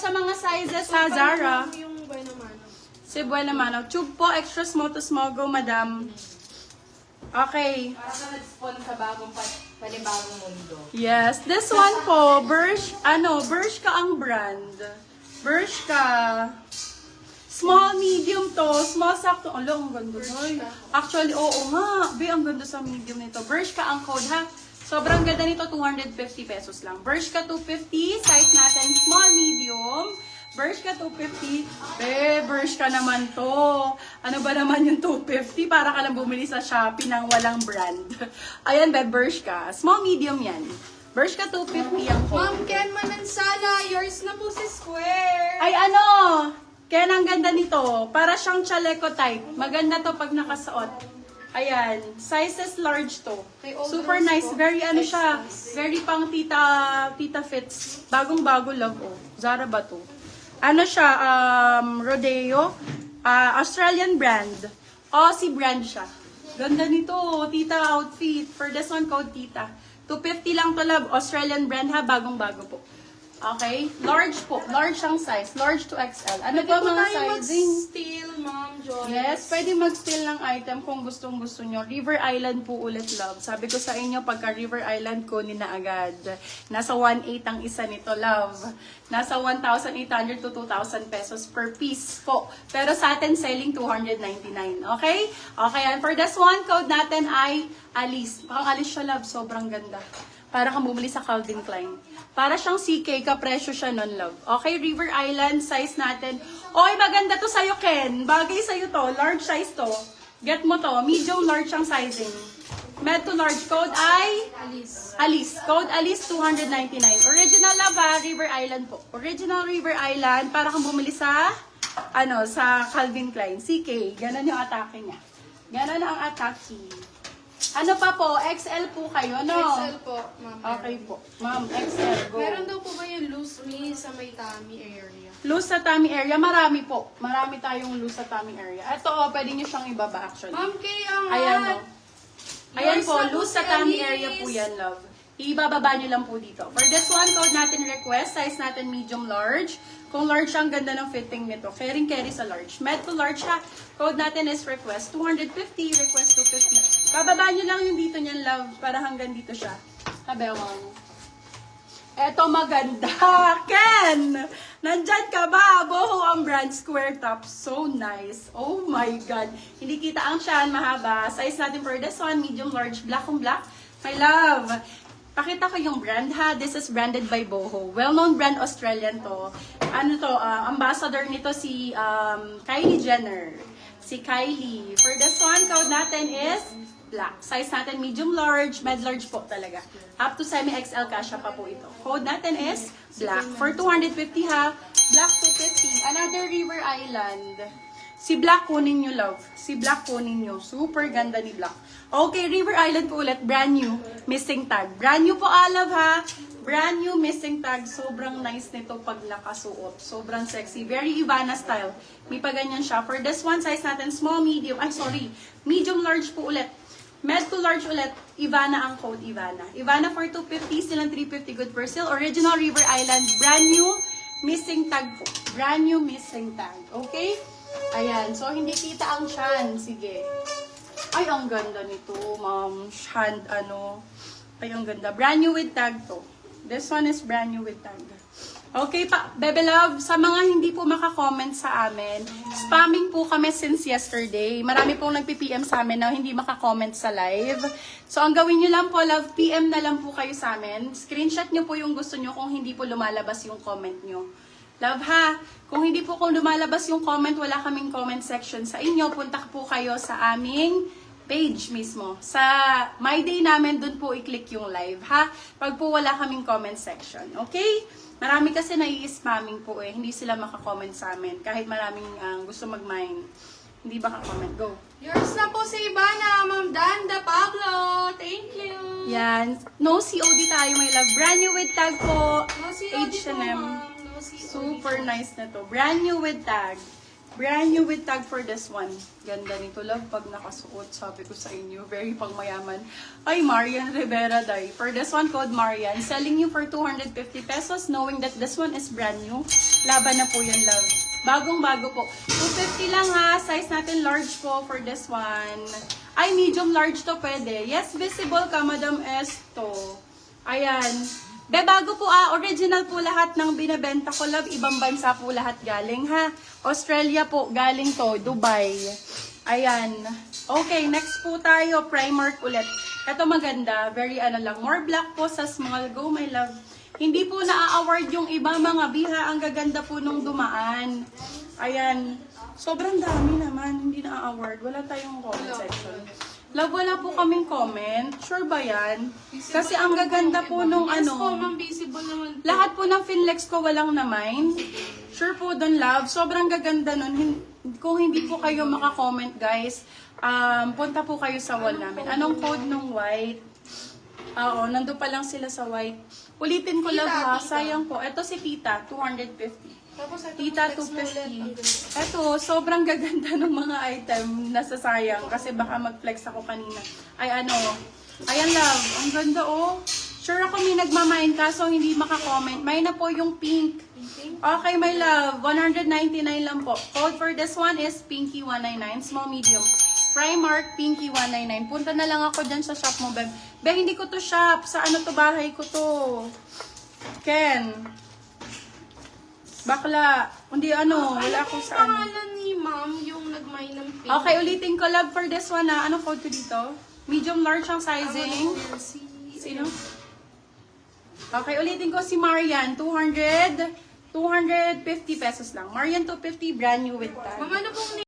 sa mga sizes ha, Zara. Yung Bueno Mano. Si Buena Mano. Tube po, extra small to small. Go, madam. Okay. Para ka nag-spawn sa panibagong mundo. Yes. This one po, Bershka ang brand. Bershka. Small, medium to. Small, sakto. Alo, ang ganda. Actually, oo nga. Be, ang ganda sa medium nito. Bershka ang code, ha? Sobrang ganda nito, 250 pesos lang. Bershka 250, size natin, small, medium. Bershka 250. Bershka naman to. Ano ba naman yung 250? Para ka lang bumili sa Shopee ng walang brand. Ayan, Bershka. Small, medium yan. Bershka 250 ang code. Ma'am Ken Manansala, yours na po si Square. Ay, ano? Kaya ang ganda nito. Para siyang chaleco type. Maganda to pag nakasuot. Ayan. Sizes large to. Super nice. Very ano siya. Very pang tita fits. Bagong-bago love, oh. Zara ba to? Ano siya? Rodeo. Australian brand. Aussie brand siya. Ganda nito. Tita outfit. For this one, code tita. 250 lang to, love. Australian brand ha. Bagong-bago po. Okay? Large po. Large ang size. Large to XL. Ano pa mga sizing? Steel, Ma'am Joy. Yes, pwede mag-steal ng item kung gustong-gusto nyo. River Island po ulit, love. Sabi ko sa inyo, pagka River Island, kunin na agad. Nasa 1,800 ang isa nito, love. Nasa 1,800 to 2,000 pesos per piece po. Pero sa atin, selling 299. Okay? Okay, and for this one, code natin ay Alice. Pang Alice siya, love. Sobrang ganda. Para kang bumili sa Calvin Klein. Para siyang CK, kapresyo siya nun, love. Okay, River Island, size natin. Oy, maganda to sa'yo, Ken. Bagay sa'yo to. Large size to. Get mo to. Medium, large ang sizing. Med to large. Code ay? Alice. Alice. Code Alice, 299. Original love, River Island po. Original River Island, para kang bumili sa, sa Calvin Klein. CK. Ganon yung atake niya. Ganon ang atake. Ano pa po? XL po kayo, no? XL po, Ma'am. Okay po. Ma'am, XL. Go. Meron daw po ba yung loose me sa may tummy area? Loose sa tummy area, marami po. Marami tayong loose sa tummy area. Ito, pwede nyo siyang ibaba actually. Ma'am Kay, ang Ayan po. Ayan Yours po, na po loose si sa tummy Alice. area po yan, love. Ibababa nyo lang po dito. For this one, code natin request, size natin medium large. Kung large, ang ganda ng fitting nito. Carry sa large. Med to large ha. Code natin is request 250, request 250. Bababa nyo lang yung dito niyan, love, para hanggang dito siya. Kabewang. Eto maganda. Ken! Nandyan ka ba? Boho ang brand, square top. So nice. Oh my God. Hindi kita ang siyan, mahaba. Size natin for this one, medium large, black on black. My love. Pakita ko yung brand ha. This is branded by Boho. Well-known brand, Australian to. Ambassador nito si Kylie Jenner. Si Kylie. For this one, code natin is black. Size natin medium large, med large po talaga. Up to semi-XL kasha pa po ito. Code natin is black. For 250 ha. Black 250. Another River Island. Si Black kunin nyo, love. Si Black kunin nyo. Super ganda ni Black. Okay, River Island po ulit. Brand new. Missing tag. Brand new po, love, ha. Brand new missing tag. Sobrang nice nito pag nakasuot. Sobrang sexy. Very Ivana style. May pa ganyan siya. For this one, size natin, small, medium. Ay, sorry. Medium, large po ulit. Med to large ulit. Ivana ang code, Ivana. Ivana for 250, silang 350. Good for sale. Original River Island. Brand new missing tag po. Brand new missing tag. Okay? Ayan. So, hindi kita ang shan. Sige. Ay, ang ganda nito, ma'am. Shan, Ay, ang ganda. Brand new with tag to. This one is brand new with tag. Okay, Bebe Love, sa mga hindi po makakomment sa amin, spamming po kami since yesterday. Marami pong nagpi-PM sa amin na hindi makakomment sa live. So, ang gawin nyo lang po, Love, PM na lang po kayo sa amin. Screenshot nyo po yung gusto nyo kung hindi po lumalabas yung comment nyo. Love ha, kung hindi po lumalabas yung comment, wala kaming comment section sa inyo, punta po kayo sa aming page mismo. Sa My Day namin, dun po i-click yung live ha, pag po wala kaming comment section. Okay? Marami kasi nai-spamming po hindi sila makakomment sa amin. Kahit maraming gusto mag-mine, hindi makakomment. Go! Yours na po si Ivana, Ma'am Danda Pablo. Thank you. Yan. No COD tayo, my love. Brand new with tag po. No COD po, H&M. ma'am. No COD. Super nice na to. Brand new with tag. Brand new with tag for this one. Ganda nito, love, pag nakasuot. Sabi ko sa inyo, very pangmayaman. Ay, Marian Rivera, day. For this one, code Marian. Selling you for 250 pesos, knowing that this one is brand new. Laban na po yan, love. Bagong-bago po. 250 lang ha. Size natin large po for this one. Ay, medium large to pwede. Yes, visible ka, Madam Esto. Ayan. Be, bago po original po lahat ng binebenta ko, love. Ibang bansa po lahat galing, ha. Australia po, galing to. Dubai. Ayan. Okay, next po tayo. Primark ulit. Ito maganda. Very lang. More black po sa small. Go, my love. Hindi po na-award yung iba mga biha. Ang gaganda po nung dumaan. Ayan. Sobrang dami naman. Hindi na-award. Wala tayong comment section. Love, wala po kaming comment. Sure ba yan? Kasi ang gaganda po nung Yes po, ano. ma'am, visible naman po. Lahat po ng Finlex ko walang na-mine. Sure po dun, love. Sobrang gaganda nun. Kung hindi po kayo maka-comment, guys, punta po kayo sa wall namin. Anong code nung white? Oo, nandun pa lang sila sa white. Ulitin ko, love, ha. Sayang po. Ito si Tita, 250. Tapos ito, Tita, flex mo ulit. Ang 250. ganda. Eto, sobrang gaganda ng mga item. Nasasayang kasi baka mag-flex ako kanina. Ay, ano. Ayan, love. Ang ganda, oh. Sure ako may nagmamine kaso hindi maka-comment. May na po yung pink. Okay, my love. 199 lang po. Code for this one is Pinky199. Small, medium. Primark, Pinky199. Punta na lang ako dyan sa shop mo, beb. Be, hindi ko to shop. Sa ano to, bahay ko to. Ken. Bakla. Hindi ano, wala ako Yung sa ano. pangalan ni ma'am, yung nagmay ng pink. Okay, ulitin ko, love, for this one na. Anong code ko dito? Medium, large ang sizing. Sino? Okay, ulitin ko si Marian. 250 pesos lang. Marian 250, brand new with tag. Ma'am, ano pong